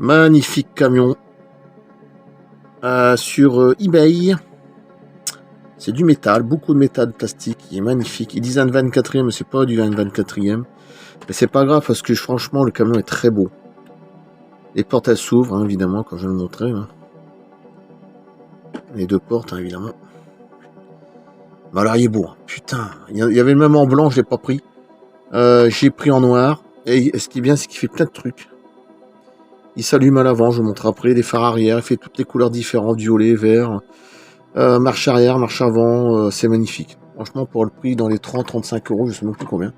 Magnifique camion. Sur eBay. C'est du métal, beaucoup de métal plastique. Il est magnifique. Ils disent un 24e, mais c'est pas du 24e. Mais c'est pas grave parce que franchement, le camion est très beau. Les portes, elles s'ouvrent, hein, évidemment, quand je vais le montrer. Hein. Les deux portes, hein, évidemment. Mais alors, il est beau. Hein. Putain, il y avait le même en blanc, je l'ai pas pris. J'ai pris en noir. Et ce qui est bien, c'est qu'il fait plein de trucs. Il s'allume à l'avant, je vous montre après. Les phares arrière, il fait toutes les couleurs différentes, violet, vert. Marche arrière, marche avant, c'est magnifique. Franchement, pour le prix, dans les 30-35 euros, je sais même plus combien.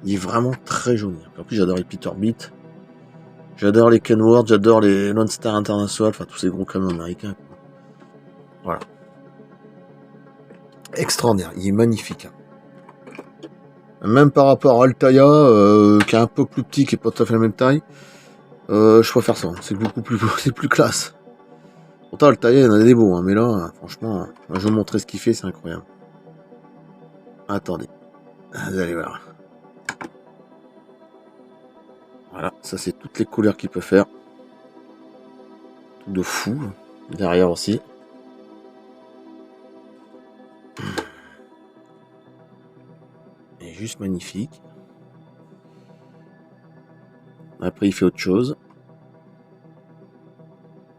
Il est vraiment très joli. En plus, j'adore les Peterbilt. J'adore les Kenworth, j'adore les Lone Star International, enfin tous ces gros camions américains. Voilà. Extraordinaire, il est magnifique. Même par rapport à Altaïa, qui est un peu plus petit, qui est pas tout à fait la même taille, je préfère ça. C'est beaucoup plus, c'est plus classe. Pourtant, Altaïa, il y en a des beaux, hein, mais là, franchement, je vais vous montrer ce qu'il fait, c'est incroyable. Attendez, vous allez voir. Voilà, ça c'est toutes les couleurs qu'il peut faire. Tout de fou. Derrière aussi. Il est juste magnifique. Après il fait autre chose.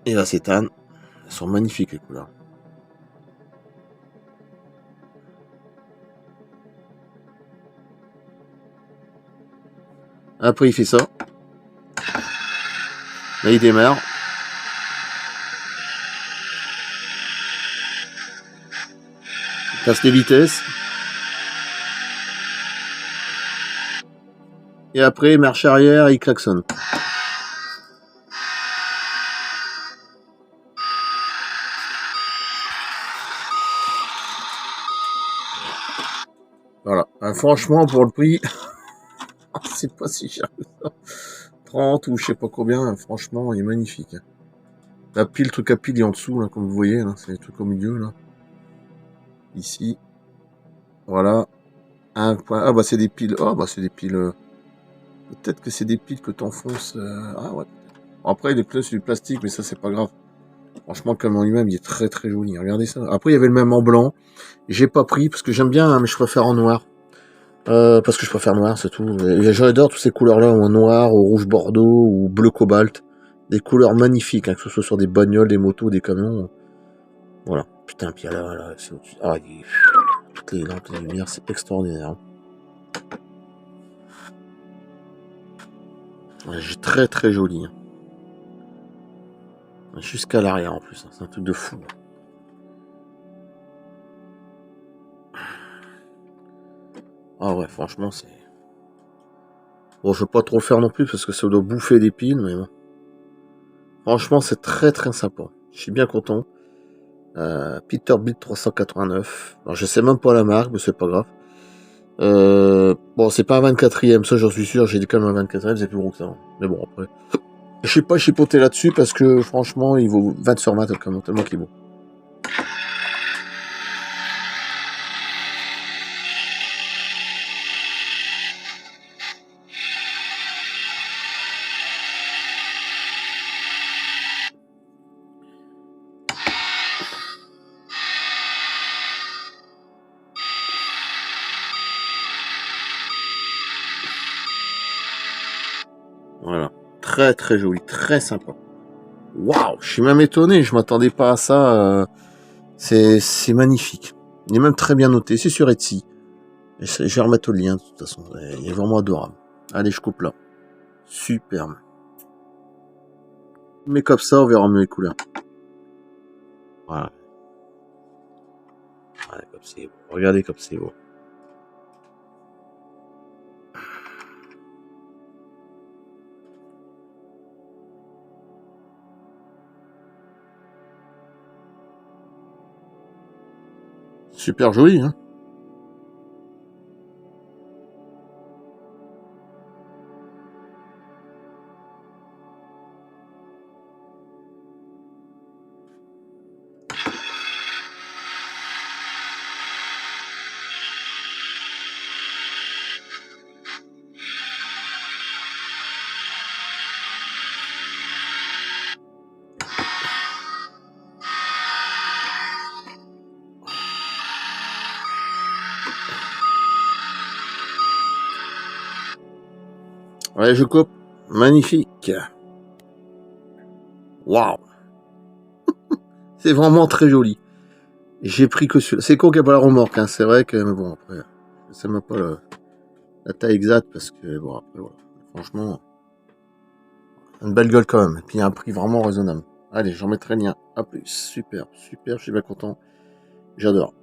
Et la cétane. Elles sont magnifiques les couleurs. Après il fait ça. Là il démarre. Il passe les vitesses. Et après marche arrière et il klaxonne. Voilà. Franchement pour le prix, c'est pas si cher que ça. 30 ou je sais pas combien, franchement il est magnifique. La pile, le truc à pile est en dessous, là, comme vous voyez, là, c'est les trucs au milieu, là. Ici. Voilà. Un point. Ah bah c'est des piles. Ah bah c'est des piles. Peut-être que c'est des piles que t'enfonces. Ah ouais. Après les piles c'est du plastique, mais ça c'est pas grave. Franchement, le camion lui-même, il est très très joli. Regardez ça. Après il y avait le même en blanc. J'ai pas pris parce que j'aime bien, hein, mais je préfère en noir. Parce que je préfère noir, c'est tout. J'adore toutes ces couleurs-là, en noir, au rouge bordeaux ou bleu cobalt. Des couleurs magnifiques, hein, que ce soit sur des bagnoles, des motos, des camions. Voilà. Putain, puis là, c'est au-dessus. Ah, toutes les lampes, les lumières, c'est extraordinaire. Ouais, très très joli. Hein. Jusqu'à l'arrière en plus, hein. C'est un truc de fou. Ah ouais, franchement, c'est. Bon, je vais pas trop le faire non plus parce que ça doit bouffer des piles, mais bon. Franchement, c'est très très sympa. Je suis bien content. Peterbilt 389. Alors, je sais même pas la marque, mais c'est pas grave. Bon, c'est pas un 24e, ça j'en suis sûr. J'ai quand même un 24e, c'est plus gros que ça. Mais bon, après. Je sais pas chipoter là-dessus parce que franchement, il vaut 20 sur 20 tellement qu'il est beau. Voilà. Très très joli, très sympa. Waouh, je suis même étonné, je m'attendais pas à ça. C'est magnifique. Il est même très bien noté, c'est sur Etsy. Je vais remettre le lien de toute façon, il est vraiment adorable. Allez, je coupe là. Superbe. Mais comme ça, on verra mieux les couleurs. Voilà. Voilà, comme c'est beau. Regardez comme c'est beau. Super joli, hein. Ouais, je coupe. Magnifique. Waouh. C'est vraiment très joli. J'ai pris que celui-là. C'est con qu'il n'y a pas la remorque, hein. C'est vrai que, mais bon, après, je sais même pas la taille exacte parce que, bon, après, voilà. Franchement, une belle gueule quand même. Et puis, un prix vraiment raisonnable. Allez, j'en mettrai le lien. À plus. Super, super, je suis bien content. J'adore.